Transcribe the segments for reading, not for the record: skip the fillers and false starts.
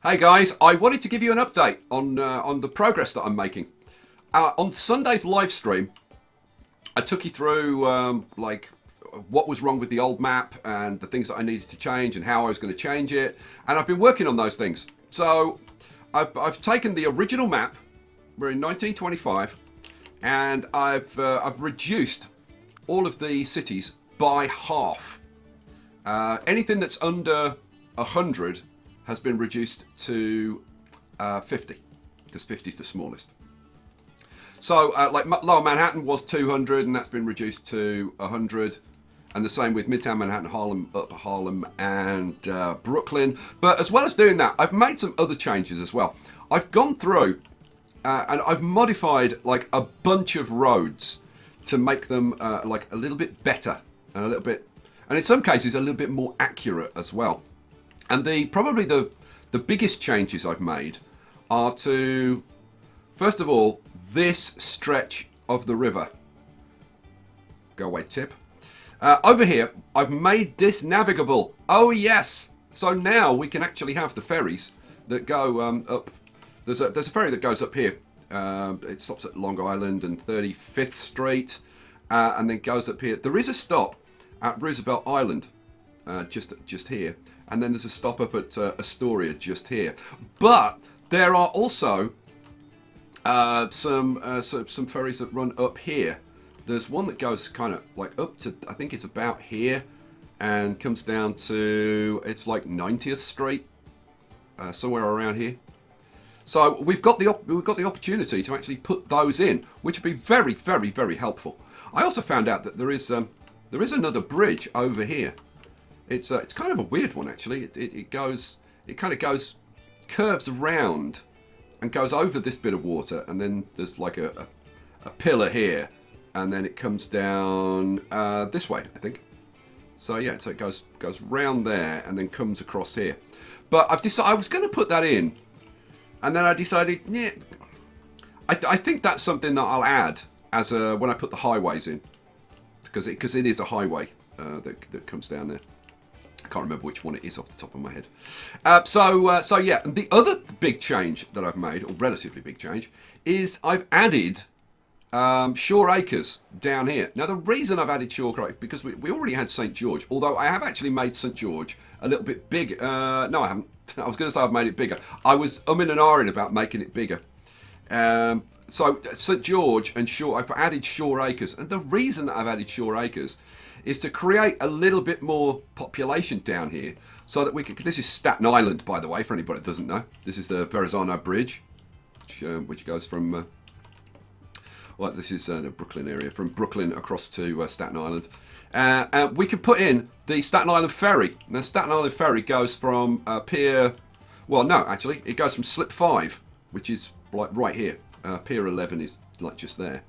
Hey guys, I wanted to give you an update on the progress that I'm making. On Sunday's live stream, I took you through what was wrong with the old map and the things that I needed to change and how I was going to change it. And I've been working on those things. So I've taken the original map. We're in 1925, and I've reduced all of the cities by half. Anything that's under 100 has been reduced to 50, because 50 is the smallest. So Lower Manhattan was 200, and that's been reduced to 100. And the same with Midtown Manhattan, Harlem, Upper Harlem, and Brooklyn. But as well as doing that, I've made some other changes as well. I've gone through and I've modified like a bunch of roads to make them like a little bit better and a little bit, and in some cases a little bit more accurate as well. And probably the biggest changes I've made are to, first of all, this stretch of the river. Go away, tip. Over here, I've made this navigable. Oh yes! So now we can actually have the ferries that go up. There's a ferry that goes up here. It stops at Long Island and 35th Street, and then goes up here. There is a stop at Roosevelt Island, just here. And then there's a stop up at Astoria just here. But there are also some ferries that run up here. There's one that goes kind of like up to, I think it's about here, and comes down to, it's like 90th Street, somewhere around here. So we've got the opportunity to actually put those in, which would be very, very, very helpful. I also found out that there is another bridge over here. It's kind of a weird one actually. It curves around and goes over this bit of water, and then there's like a pillar here, and then it comes down this way, I think. So yeah, so it goes round there and then comes across here. But I was going to put that in, and then I decided, yeah, I think that's something that I'll add as when I put the highways in, because it is a highway that comes down there. I can't remember which one it is off the top of my head. So yeah, and the other big change that I've made, or relatively big change, is I've added Shore Acres down here. Now the reason I've added Shore Acres, because we already had St. George, although I have actually made St. George a little bit bigger. No, I haven't. I was going to say I've made it bigger. I was umming and ahhing about making it bigger. So St. George and Shore, I've added Shore Acres, and the reason that I've added Shore Acres is to create a little bit more population down here, so that we can. This is Staten Island, by the way, for anybody that doesn't know. This is the Verrazano Bridge, which goes from. Well, this is the Brooklyn area, from Brooklyn across to Staten Island. We can put in the Staten Island Ferry. Now, Staten Island Ferry goes from Pier. Well, no, actually, it goes from Slip 5, which is like right here. Pier 11 is like just there.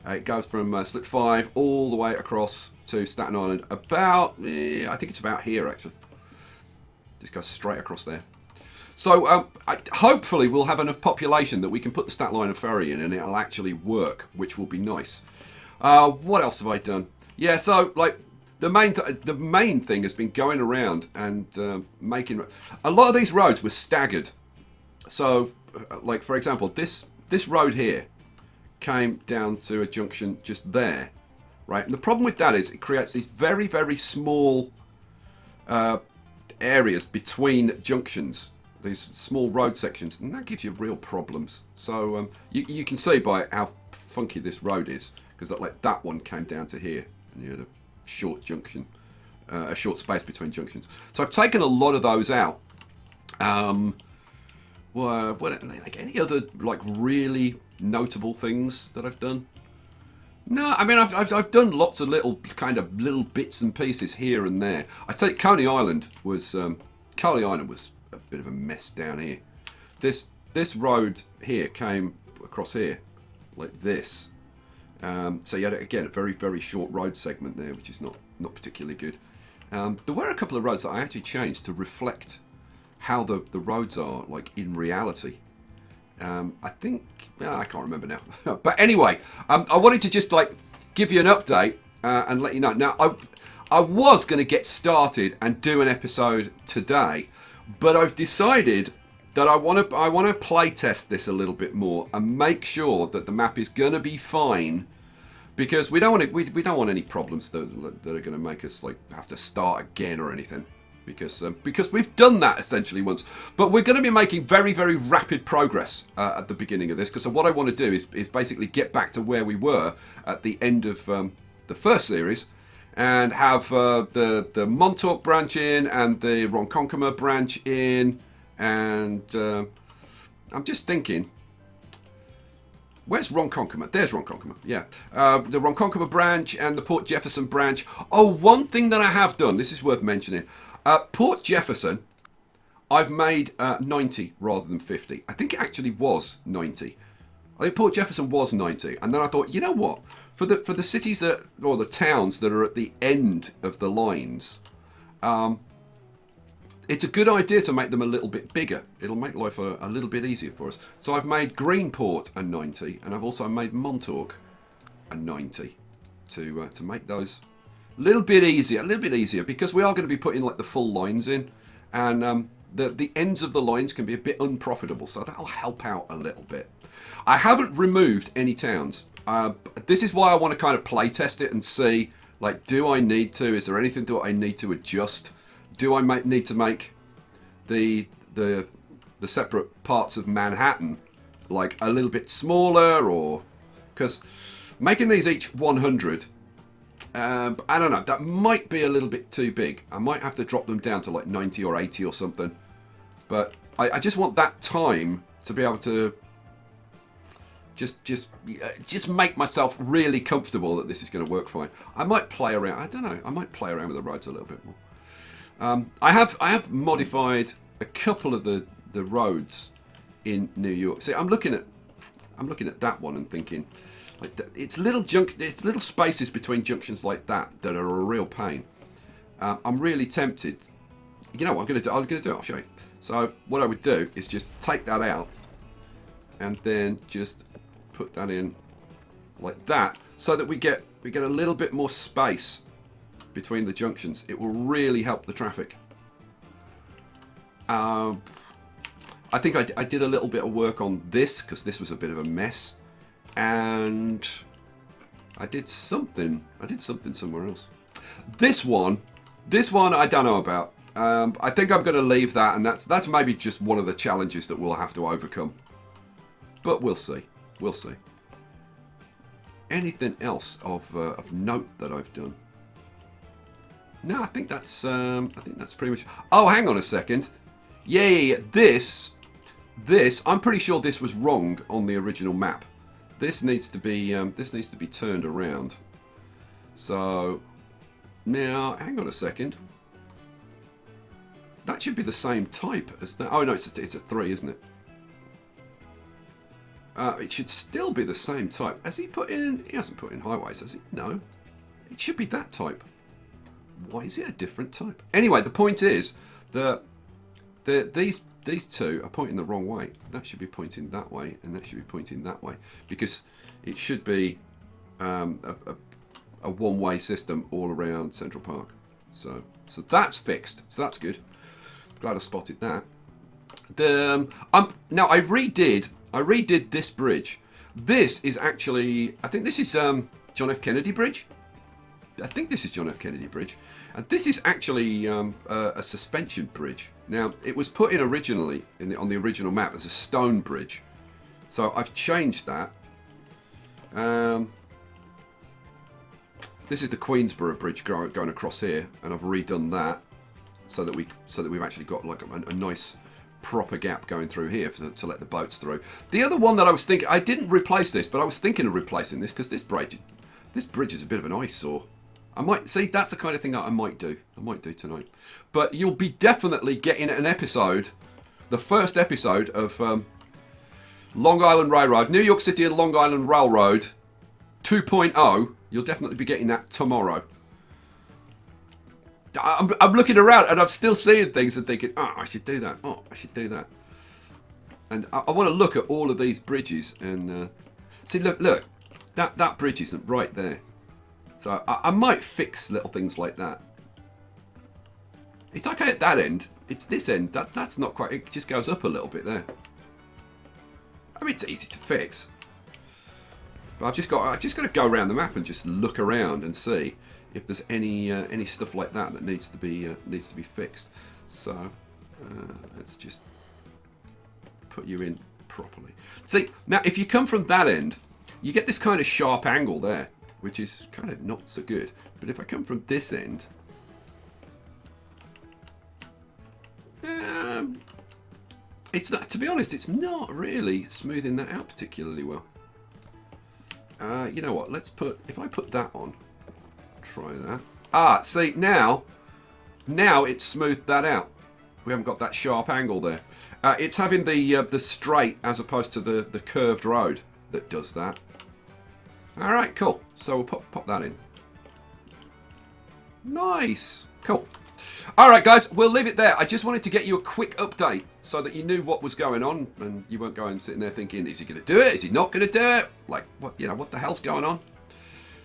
It goes from Slip 5 all the way across to Staten Island, about, I think it's about here actually. Just goes straight across there. So hopefully we'll have enough population that we can put the Staten Island Ferry in and it'll actually work, which will be nice. What else have I done? Yeah, so like the main thing has been going around and making a lot of these roads were staggered. So like for example, this road here came down to a junction just there, right? And the problem with that is it creates these very, very small areas between junctions, these small road sections, and that gives you real problems. So you can see by how funky this road is, because like that one came down to here, and you had a short junction, a short space between junctions. So I've taken a lot of those out. Well, like any other like really notable things that I've done? No, I mean I've done lots of little bits and pieces here and there. I think Coney Island was a bit of a mess down here. This road here came across here like this. So you had again a very, very short road segment there, which is not particularly good. There were a couple of roads that I actually changed to reflect how the roads are like in reality. I think I can't remember now. But anyway, I wanted to just like give you an update and let you know. Now I was going to get started and do an episode today, but I've decided that I want to play test this a little bit more and make sure that the map is going to be fine, because we don't want any problems that are going to make us like have to start again or anything, because we've done that essentially once. But we're going to be making very, very rapid progress at the beginning of this, because what I want to do is basically get back to where we were at the end of the first series, and have the Montauk branch in and the Ronkonkoma branch in, and I'm just thinking, where's Ronkonkoma? There's Ronkonkoma, yeah. The Ronkonkoma branch and the Port Jefferson branch. Oh, one thing that I have done, this is worth mentioning. Port Jefferson, I've made 90 rather than 50. I think it actually was 90. I think Port Jefferson was 90, and then I thought, you know what? For the cities that, or the towns that are at the end of the lines, it's a good idea to make them a little bit bigger. It'll make life a little bit easier for us. So I've made Greenport a 90, and I've also made Montauk a 90 to make those a little bit easier, because we are going to be putting like the full lines in, and the ends of the lines can be a bit unprofitable, so that'll help out a little bit. I haven't removed any towns. This is why I want to kind of play test it and see, like, do I need to? Is there anything that I need to adjust? Do I need to make the separate parts of Manhattan like a little bit smaller, or because making these each 100, I don't know, that might be a little bit too big. I might have to drop them down to like 90 or 80 or something. But I just want that time to be able to just make myself really comfortable that this is going to work fine. I might play around. I don't know. I might play around with the roads a little bit more. I have modified a couple of the roads in New York. See, I'm looking at that one and thinking, like, it's little spaces between junctions like that are a real pain. I'm really tempted. You know what I'm going to do? I'll show you. So what I would do is just take that out and then just put that in like that, so that we get a little bit more space between the junctions. It will really help the traffic. I think I did a little bit of work on this, because this was a bit of a mess, and I did something somewhere else. This one I don't know about. I think I'm going to leave that, and that's maybe just one of the challenges that we'll have to overcome. But we'll see. We'll see. Anything else of note that I've done? No, I think that's pretty much. Oh, hang on a second. Yeah. This. I'm pretty sure this was wrong on the original map. This needs to be turned around. So now, hang on a second. That should be the same type as that. Oh no, it's a 3, isn't it? It should still be the same type. Has he put in? He hasn't put in highways, has he? No. It should be that type. Why is it a different type? Anyway, the point is that these two are pointing the wrong way. That should be pointing that way, and that should be pointing that way, because it should be a one-way system all around Central Park. So that's fixed. So that's good. Glad I spotted that. Now I redid this bridge. This is actually, I think this is John F. Kennedy Bridge. I think this is John F. Kennedy Bridge. And this is actually a suspension bridge. Now, it was put in originally on the original map as a stone bridge. So I've changed that. This is the Queensboro Bridge going across here, and I've redone that so that we've actually got like a nice proper gap going through here to let the boats through. The other one that I was thinking, I didn't replace this, but I was thinking of replacing this, because this bridge is a bit of an eyesore. I might see, that's the kind of thing that I might do tonight. But you'll be definitely getting an episode, the first episode of Long Island Railroad, New York City and Long Island Railroad 2.0. You'll definitely be getting that tomorrow. I'm looking around and I'm still seeing things and thinking, oh, I should do that. Oh, I should do that. And I want to look at all of these bridges and see, look, that bridge isn't right there. So I might fix little things like that. It's okay at that end. It's this end. That's not quite... It just goes up a little bit there. I mean, it's easy to fix. But I've just got to go around the map and just look around and see if there's any stuff like that needs to be fixed. So let's just put you in properly. See, now if you come from that end, you get this kind of sharp angle there, which is kind of not so good. But if I come from this end, it's not, to be honest, it's not really smoothing that out particularly well. You know what? If I put that on, try that. See, now it's smoothed that out. We haven't got that sharp angle there. It's having the straight as opposed to the curved road that does that. All right, cool. So we'll pop that in. Nice, cool. All right, guys, we'll leave it there. I just wanted to get you a quick update so that you knew what was going on and you weren't going sitting there thinking, is he going to do it? Is he not going to do it? Like, what the hell's going on?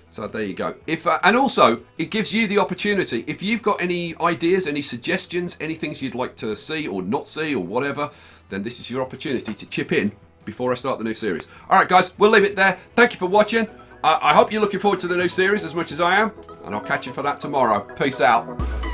So there you go. And also, it gives you the opportunity, if you've got any ideas, any suggestions, any things you'd like to see or not see or whatever, then this is your opportunity to chip in before I start the new series. All right, guys, we'll leave it there. Thank you for watching. I hope you're looking forward to the new series as much as I am, and I'll catch you for that tomorrow. Peace out.